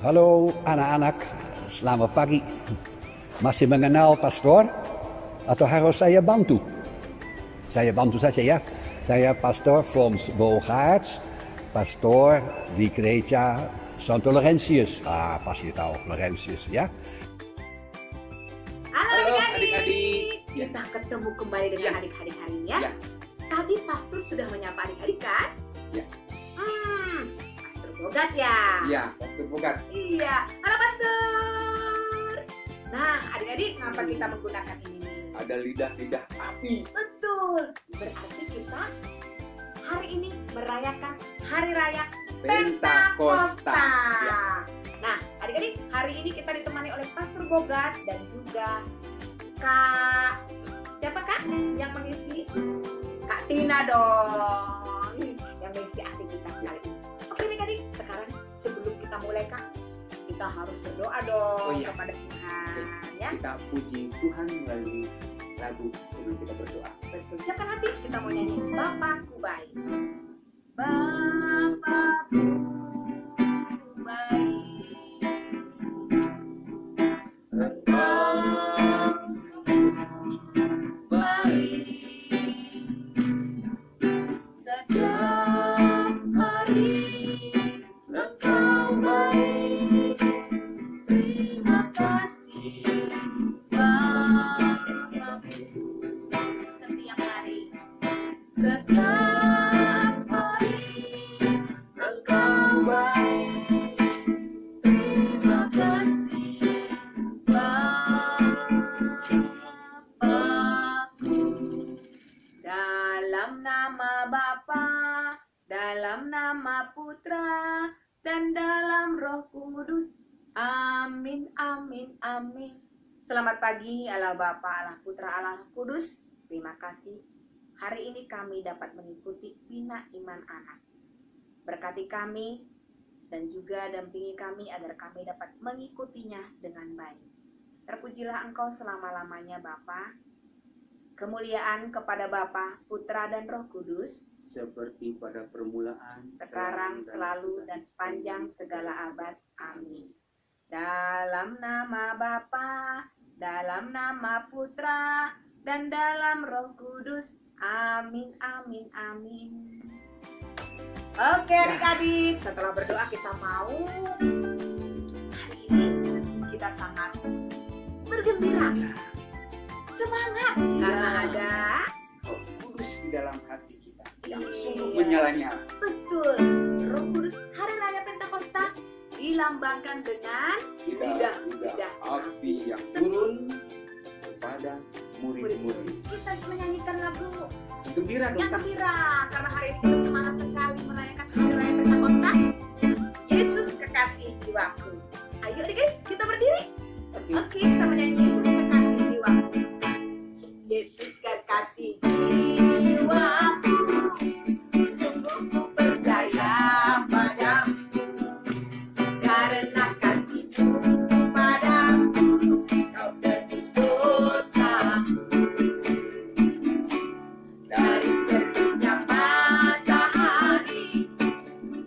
Halo anak-anak, selamat pagi. Masih mengenal pastor atau harus saya bantu? Saya bantu saja ya. Saya pastor Frans Bogaerts, pastor di gereja Santo Laurentius. Pasti tahu Laurentius ya. Halo adik-adik. Ya. Kita ketemu kembali dengan adik-adik hari ini ya. Tadi pastor sudah menyapa adik-adik kan? Ya. Pastor Bogat ya? Iya, Pastor Bogat. Iya. Halo pastor. Nah adik-adik, kenapa kita menggunakan ini? Ada lidah-lidah api. Betul. Berarti kita hari ini merayakan Hari Raya Pentakosta. Pentakosta. Ya. Nah, adik-adik, hari ini kita ditemani oleh Pastor Bogat dan juga Kak. Siapa Kak yang mengisi? Kak Tina dong, yang mengisi aktivitas kali ini. Oke adik-adik, sekarang sebelum kita mulai Kak, kita harus berdoa dong kepada Tuhan ya. Kita puji Tuhan melalui lagu sebelum kita berdoa. Betul. Siapkan hati, kita mau nyanyi Bapakku Baik. Bapakku baik, Engkau sungguh baik, setiap hari Engkau baik. Terima kasih Bapakku, setiap hari, setiap hari Engkau baik. Terima kasih Bapakku. Dalam nama Bapa, dalam nama Putra, dan dalam Roh Kudus. Amin, amin, amin. Selamat pagi Allah Bapa, Allah Putra, Allah Kudus. Terima kasih. Hari ini kami dapat mengikuti Bina Iman Anak. Berkati kami dan juga dampingi kami agar kami dapat mengikutinya dengan baik. Terpujilah Engkau selama-lamanya Bapa. Kemuliaan kepada Bapa, Putra, dan Roh Kudus, Seperti pada permulaan, sekarang, selalu, dan sepanjang segala abad. Amin. Dalam nama Bapa, dalam nama Putra, dan dalam Roh Kudus. Amin, amin, amin. Oke adik-adik, setelah berdoa kita mau hari ini kita sangat bergembira, semangat karena ada Roh Kudus di dalam hati kita yang Iya. sungguh menyala-nyala. betul Roh Kudus. Hari Raya Pentakosta dilambangkan dengan lidah api yang turun kepada murid-murid. Kita menyanyikan lagu Gembira dong. yang gembira karena hari ini kita semangat sekali merayakan Hari Raya Pentakosta. Yesus kekasih jiwaku. Ayo adik-adik kita berdiri. Oke, kita menyanyi Yesus kekasih jiwaku. Yesus kekasih jiwaku, sungguh ku percaya padamu, karena kasih-Mu padaku, Kau tebus dosaku. Dari terbitnya matahari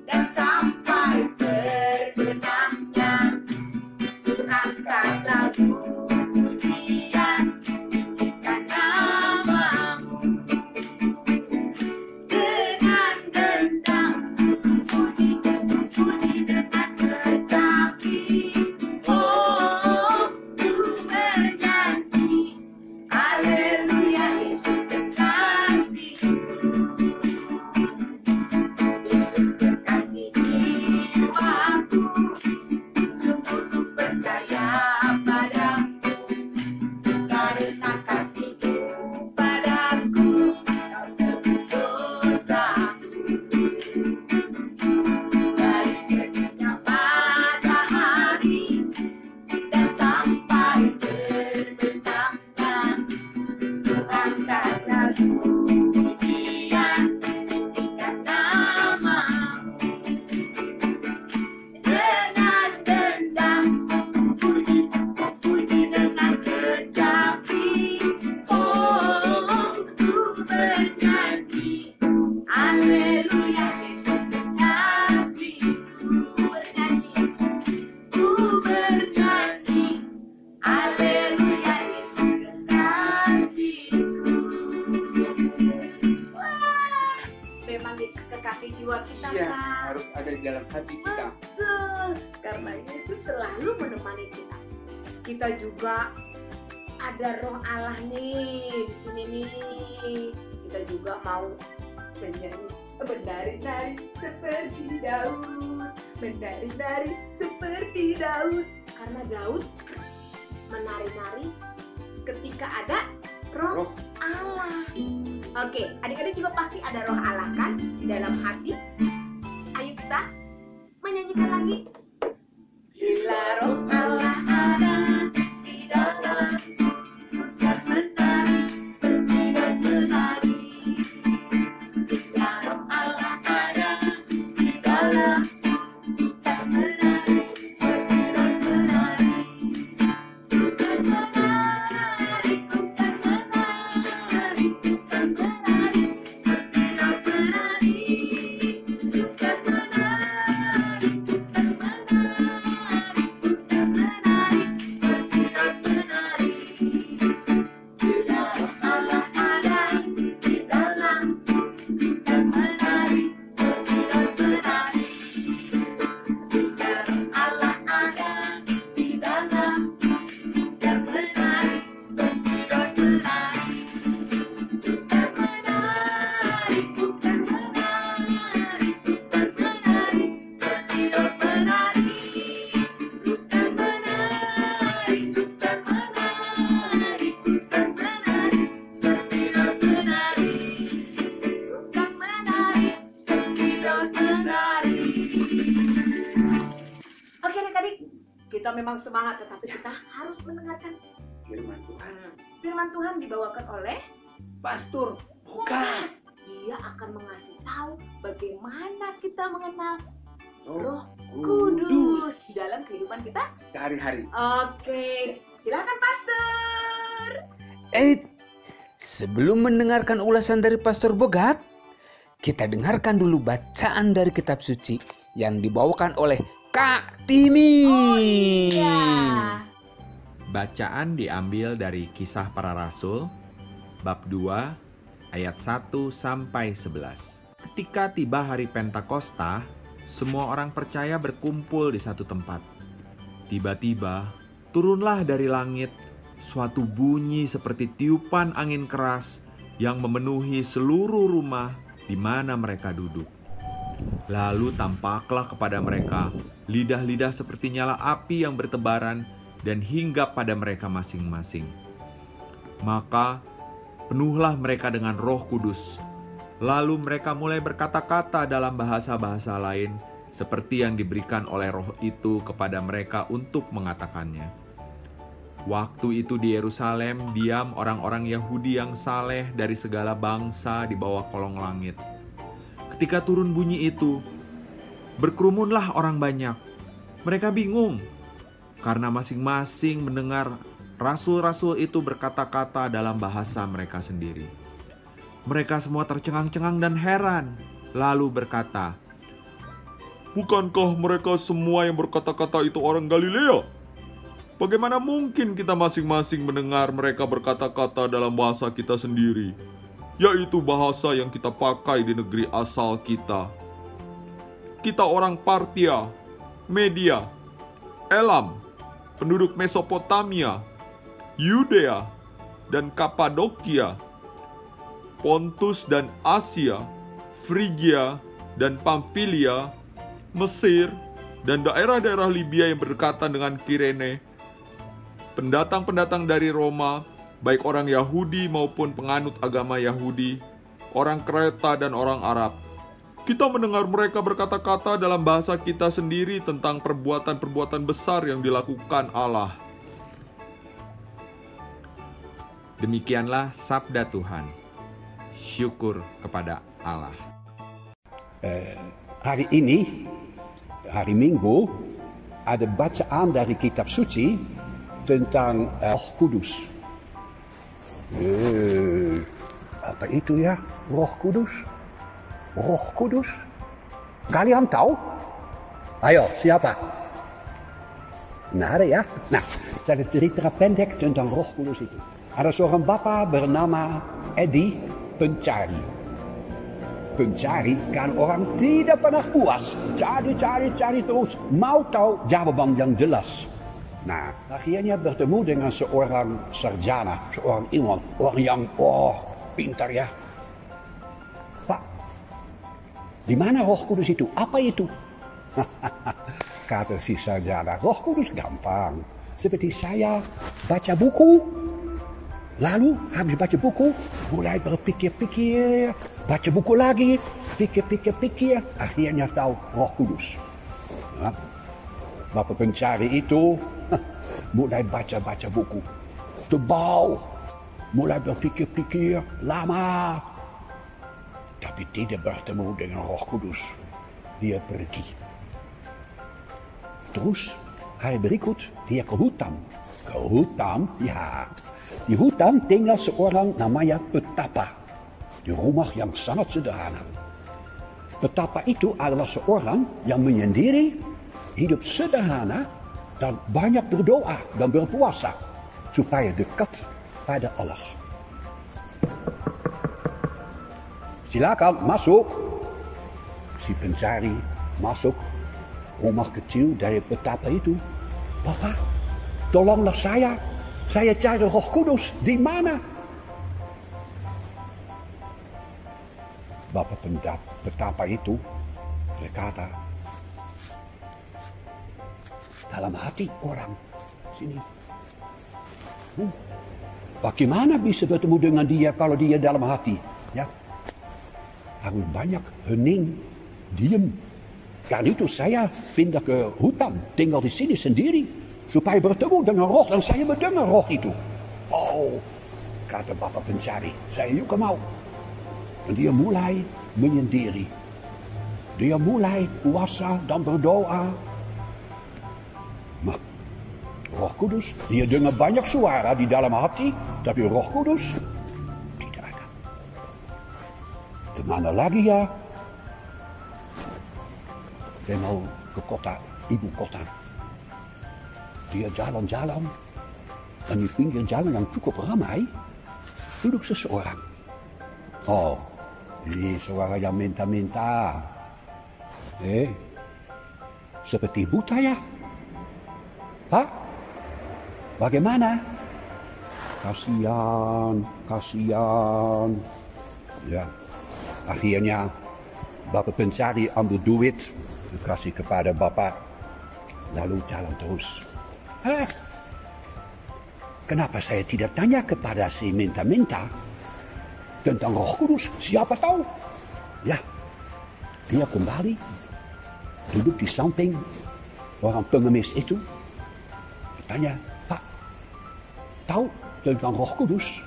dan sampai terbenamnya, Ku angkat lagu pujian, tinggikan nama-Mu. Dengan gendang puji dengan tetapi, oh ku bernyanyi haleluya Yesus kekasihku. Yesus kekasih jiwaku, sungguh ku percaya padamu, karena kasih-Mu padaku, Kau tebus dosaku. Dari terbitnya matahari dan sampai terbenamnya, Ku angkat lagu pujian, tinggikan nama-Mu. Dengan gendang puji dengan kecapi, oh ku bernyanyi haleluya Yesus kekasihku. jiwa kita, Iya, Kak. harus ada di dalam hati kita. Betul, karena Yesus selalu menemani kita. Kita juga ada Roh Allah nih di sini nih. Kita juga mau bernyanyi, menari-nari seperti Daud, menari-nari seperti Daud. Karena Daud menari-nari ketika ada Roh Allah. Oke, adik-adik juga pasti ada Roh Allah kan di dalam hati. Ayo kita menyanyikan lagi. Bila Roh Allah ada di dalam, dan menari seperti dan menari. Bila Roh Allah ada di dalam, dan menari seperti dan menari. Bukan menari, bukan menari, bukan menari seperti dan menari. Bukan menari, bukan menari, bukan menari seperti dan menari. Bila Roh Allah ada di dalam, dan menari seperti dan menari. Bila Roh Allah ada di dalam, dan menari seperti dan menari. Bukan menari, bukan menari, bukan menari seperti dan menari. Bukan menari, bukan menari, bukan menari seperti dan menari. Bukan menari seperti dan menari. Oke adik-adik, kita memang semangat tetapi kita harus mendengarkan Firman Tuhan. firman Tuhan dibawakan oleh Pastor, bukan. Dia akan mengasih tahu bagaimana kita mengenal Roh Kudus di dalam kehidupan kita. sehari-hari. Oke, silakan Pastor. Sebelum mendengarkan ulasan dari Pastor Bogat, kita dengarkan dulu bacaan dari kitab suci yang dibawakan oleh Kak Timi. Ya. Bacaan diambil dari Kisah Para Rasul, bab 2, ayat 1 sampai 11. Ketika tiba hari Pentakosta, semua orang percaya berkumpul di satu tempat. Tiba-tiba, turunlah dari langit suatu bunyi seperti tiupan angin keras yang memenuhi seluruh rumah di mana mereka duduk. Lalu tampaklah kepada mereka lidah-lidah seperti nyala api yang bertebaran dan hinggap pada mereka masing-masing. Maka penuhlah mereka dengan Roh Kudus. Lalu mereka mulai berkata-kata dalam bahasa-bahasa lain seperti yang diberikan oleh Roh itu kepada mereka untuk mengatakannya. Waktu itu di Yerusalem diam orang-orang Yahudi yang saleh dari segala bangsa di bawah kolong langit. Ketika turun bunyi itu, berkerumunlah orang banyak. Mereka bingung karena masing-masing mendengar rasul-rasul itu berkata-kata dalam bahasa mereka sendiri. Mereka semua tercengang-cengang dan heran, lalu berkata, "Bukankah mereka semua yang berkata-kata itu orang Galilea? Bagaimana mungkin kita masing-masing mendengar mereka berkata-kata dalam bahasa kita sendiri, yaitu bahasa yang kita pakai di negeri asal kita? Kita orang Partia, Media, Elam, penduduk Mesopotamia, Yudea, dan Kapadokia, Pontus dan Asia, Frigia dan Pamfilia, Mesir, dan daerah-daerah Libya yang berdekatan dengan Kirene, pendatang-pendatang dari Roma, baik orang Yahudi maupun penganut agama Yahudi, orang Kreta dan orang Arab. Kita mendengar mereka berkata-kata dalam bahasa kita sendiri tentang perbuatan-perbuatan besar yang dilakukan Allah." Demikianlah sabda Tuhan. Syukur kepada Allah. Hari ini, hari Minggu, ada bacaan dari kitab suci tentang Roh Kudus. Apa itu ya? Roh Kudus? Roh Kudus? Kalian tahu? Ayo, siapa? Nggak ada ya? Nah, saya cerita pendek tentang Roh Kudus itu. Ada seorang bapak bernama Eddie Pencari. pencari kan orang tidak pernah puas. Cari terus. Mau tahu jawaban yang jelas. Nah, akhirnya bertemu dengan seorang sarjana, seorang ilmuwan, orang yang pintar ya. Pak, di mana Roh Kudus itu? Apa itu? Kata si sarjana, Roh Kudus gampang. Seperti saya baca buku, lalu habis baca buku, mulai berpikir-pikir, baca buku lagi, pikir, akhirnya tahu Roh Kudus. Nah, Bapak pencari itu mulai baca buku, tebal, mulai berpikir-pikir lama, tapi tidak bertemu dengan Roh Kudus. Dia pergi. Terus hari berikut dia ke hutan. Ya. Di hutan tinggal seorang namanya petapa. Di rumah yang sangat sederhana. Petapa itu adalah seorang yang menyendiri, hidup sederhana, dan banyak berdoa dan berpuasa supaya dekat pada Allah. Silakan masuk. Si pencari masuk rumah kecil dari petapa itu. Papa, tolonglah saya. Saya cari Roh Kudus. Di mana? Bapak petapa itu berkata, dalam hati orang sini. Bagaimana bisa bertemu dengan dia kalau dia dalam hati? Ya, harus banyak hening, diam. Karena itu saya pindah ke hutan, tinggal di sini sendiri, supaya bertemu dengan Roh dan saya mendengar Roh itu. Oh, kata Bapak pencari, saya juga mau. Dan dia mulai menyendiri. Dia mulai puasa dan berdoa. Roh Kudus, dia dengar banyak suara di dalam hati, tapi Roh Kudus tidak ada. Kemana lagi ya? Dia mau ke kota, ibu kota. Dia jalan-jalan, dan di pinggir jalan yang cukup ramai, duduk seseorang. Oh, ini suara yang minta-minta. Seperti buta ya? Pak? Bagaimana? Kasihan. Ya, akhirnya Bapak pencari ambil duit, kasih kepada Bapak, lalu jalan terus. Kenapa saya tidak tanya kepada si minta-minta tentang Roh Kudus? Siapa tahu? Ya, dia kembali duduk di samping orang pengemis itu. Tanya, Pak, tahu tentang Roh Kudus?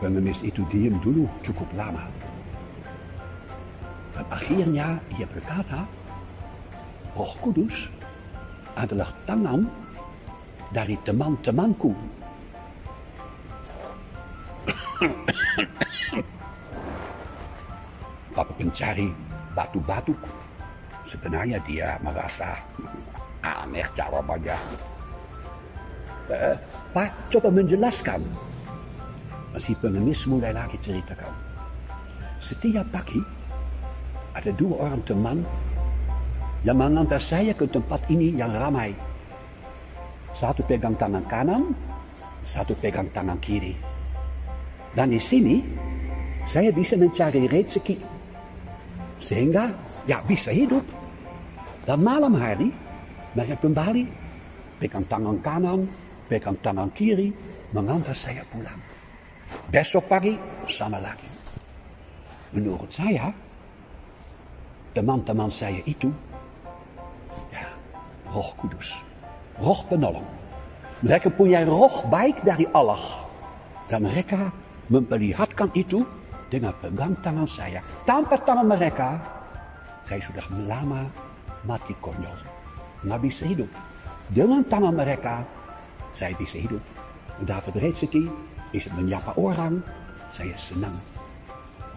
Pengemis itu diam dulu cukup lama. Dan akhirnya ia berkata, Roh Kudus adalah tangan dari teman-temanku. Bapak pencari batu-batu. Sebenarnya dia merasa aneh jawabannya. Pak, coba menjelaskan. Si pengemis mulai lagi ceritakan. Setiap pagi ada 2 orang teman yang mengantar saya ke tempat ini yang ramai. Satu pegang tangan kanan, satu pegang tangan kiri. Dan di sini saya bisa mencari rezeki sehingga ya bisa hidup. Dan malam hari mereka kembali pegang tangan kanan, pegang tangan kiri, mengantar saya pulang. Besok pagi sama lagi. Menurut saya, teman-teman saya itu ya, Roh Kudus, Roh penolong. Mereka punya roh baik dari Allah. Dan mereka memperlihatkan itu dengan pegang tangan saya. Tanpa tangan mereka, saya sudah lama mati konyol. Nggak bisa hidup. Dengan tangan mereka, saya bisa hidup. Dapat rezeki, bisa menyapa orang, saya senang.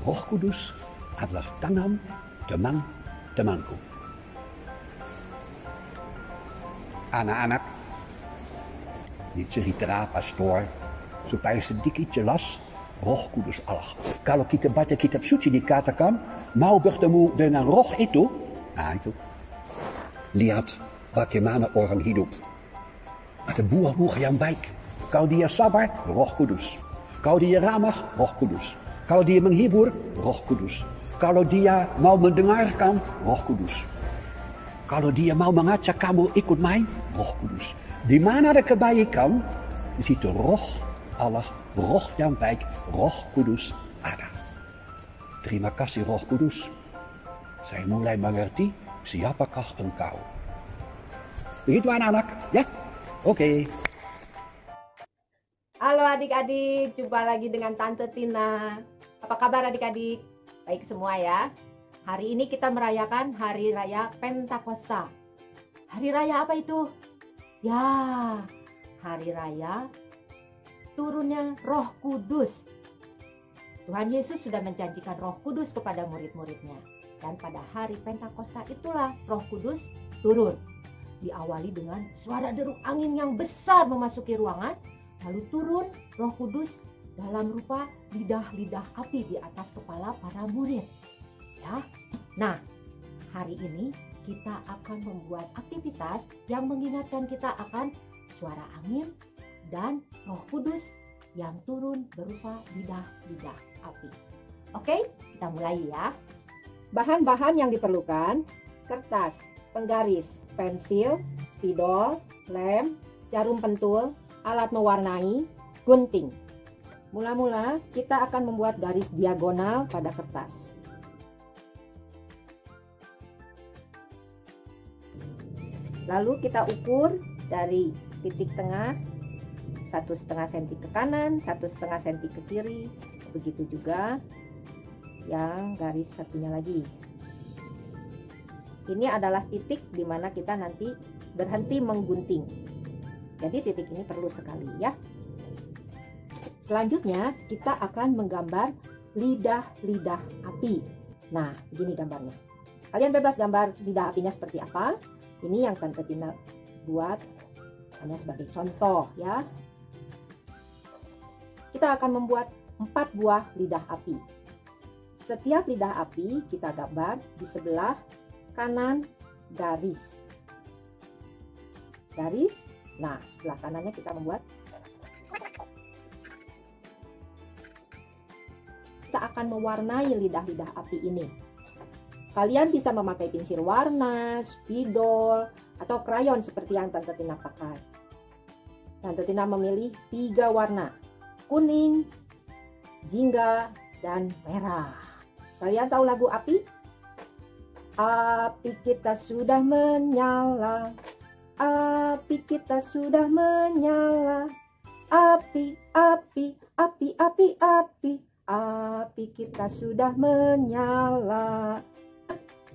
Roh Kudus adalah tangan teman-temanku. Anak-anak, ini cerita pastor supaya sedikit jelas Roh Kudus Allah. Kalau kita baca kitab suci dikatakan mau bertemu dengan roh itu, nah itu. Lihat bagaimana orang hidup. Ada buah-buah yang baik. Kalau dia sabar, Roh Kudus. Kalau dia ramah, Roh Kudus. Kalau dia menghibur, Roh Kudus. Kalau dia mau mendengarkan, Roh Kudus. Kalau dia mau mengajak kamu ikut main, Roh Kudus. Di mana ada kebaikan, di situ Roh Allah, Roh yang baik, Roh Kudus ada. Terima kasih Roh Kudus. Saya mulai mengerti siapakah engkau. Begitu anak-anak, ya? Oke. Halo adik-adik, jumpa lagi dengan Tante Tina. Apa kabar adik-adik? Baik semua ya. Hari ini kita merayakan Hari Raya Pentakosta. Hari Raya apa itu? Ya, Hari Raya turunnya Roh Kudus. Tuhan Yesus sudah menjanjikan Roh Kudus kepada murid-muridnya. Dan pada hari Pentakosta itulah Roh Kudus turun. Diawali dengan suara deru angin yang besar memasuki ruangan. Lalu turun Roh Kudus dalam rupa lidah-lidah api di atas kepala para murid. Ya. Nah, hari ini kita akan membuat aktivitas yang mengingatkan kita akan suara angin dan Roh Kudus yang turun berupa lidah-lidah api. Oke, kita mulai ya. Bahan-bahan yang diperlukan: kertas, penggaris, pensil, spidol, lem, jarum pentul, alat mewarnai, gunting. Mula-mula kita akan membuat garis diagonal pada kertas. Lalu kita ukur dari titik tengah 1,5 cm ke kanan, 1,5 cm ke kiri. Begitu juga yang garis satunya lagi. Ini adalah titik di mana kita nanti berhenti menggunting. Jadi titik ini perlu sekali ya. Selanjutnya kita akan menggambar lidah-lidah api. Nah, begini gambarnya. Kalian bebas gambar lidah apinya seperti apa. Ini yang Tante Tina buat hanya sebagai contoh ya. Kita akan membuat 4 buah lidah api. Setiap lidah api kita gambar di sebelah kanan garis. Garis. Nah, sebelah kanannya kita membuat. Kita akan mewarnai lidah-lidah api ini. Kalian bisa memakai pensil warna, spidol, atau krayon seperti yang Tante Tina pakai. Tante Tina memilih 3 warna: kuning, jingga, dan merah. Kalian tahu lagu api? Api kita sudah menyala, api kita sudah menyala, api, api, api, api, api, api kita sudah menyala.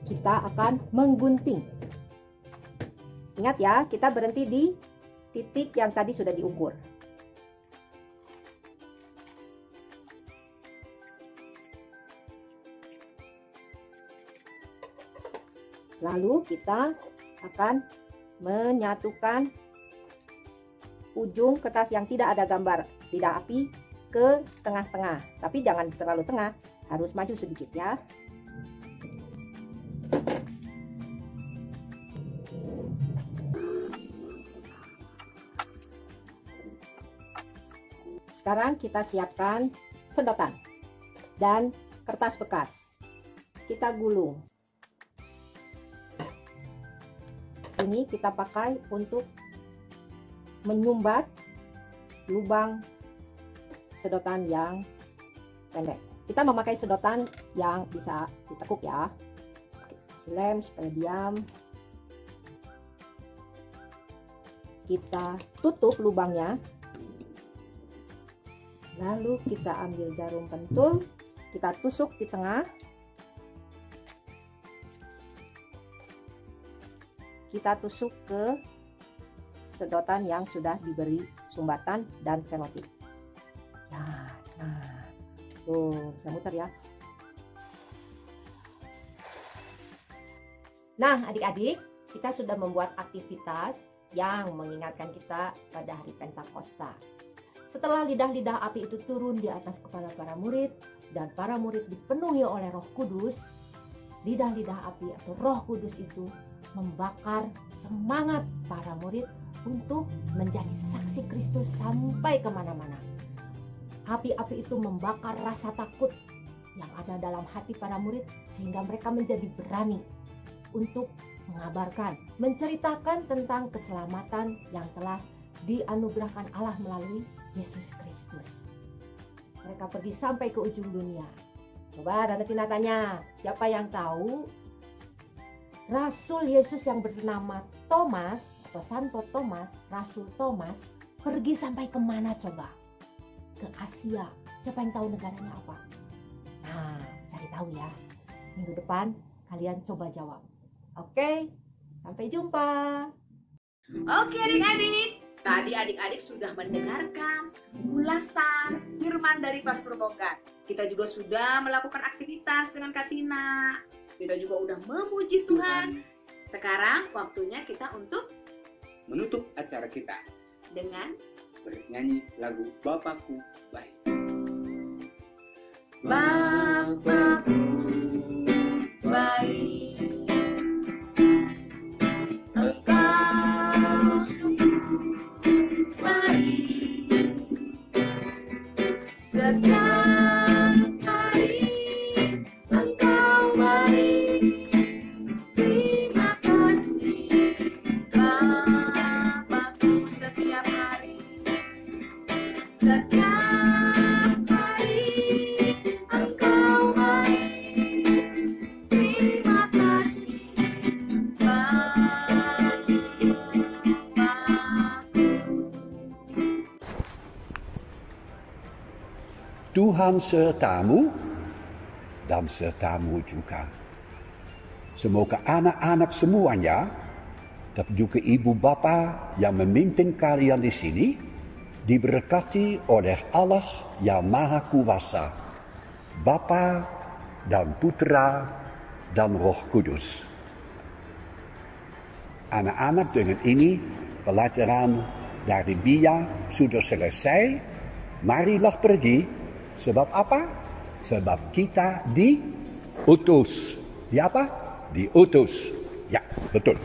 Kita akan menggunting. Ingat ya, kita berhenti di titik yang tadi sudah diukur. Lalu kita akan menyatukan ujung kertas yang tidak ada gambar lidah api ke tengah-tengah. Tapi jangan terlalu tengah, harus maju sedikit ya. Sekarang kita siapkan sedotan dan kertas bekas. Kita gulung. Ini kita pakai untuk menyumbat lubang sedotan yang pendek. Kita memakai sedotan yang bisa ditekuk ya. Lem supaya diam. Kita tutup lubangnya. Lalu kita ambil jarum pentul, kita tusuk di tengah. Kita tusuk ke sedotan yang sudah diberi sumbatan dan selotip. Nah, tuh bisa muter ya. Nah, adik-adik, kita sudah membuat aktivitas yang mengingatkan kita pada hari Pentakosta. Setelah lidah-lidah api itu turun di atas kepala para murid dan para murid dipenuhi oleh Roh Kudus, lidah-lidah api atau Roh Kudus itu membakar semangat para murid untuk menjadi saksi Kristus sampai kemana-mana. Api-api itu membakar rasa takut yang ada dalam hati para murid sehingga mereka menjadi berani untuk mengabarkan, menceritakan tentang keselamatan yang telah dianugerahkan Allah melalui Yesus Kristus. Mereka pergi sampai ke ujung dunia. Coba Tante Tina tanya, siapa yang tahu Rasul Yesus yang bernama Thomas atau Santo Thomas, Rasul Thomas, pergi sampai kemana coba? Ke Asia. Siapa yang tahu negaranya apa? Nah, cari tahu ya. Minggu depan kalian coba jawab. Oke, sampai jumpa. Oke adik-adik, tadi adik-adik sudah mendengarkan ulasan firman dari Pastor Bogat. Kita juga sudah melakukan aktivitas dengan Kak Tina. Kita juga udah memuji Tuhan. Sekarang waktunya kita untuk menutup acara kita dengan bernyanyi lagu Bapakku Baik. Bapakku baik. Engkau sungguh baik. Setiap hari Engkau baik. Terima kasih Bapakku setiap hari. Setiap hari Engkau baik. Terima kasih Bapakku. Tuhan sertamu dan sertamu juga. Semoga anak-anak semuanya, tapi juga ibu bapa yang memimpin kalian di sini, diberkati oleh Allah yang Maha Kuasa, Bapa dan Putra dan Roh Kudus. Anak-anak, dengan ini pelajaran dari Bia sudah selesai. Marilah pergi. Sebab apa? Sebab kita diutus. Di apa? Diutus. Ya, betul.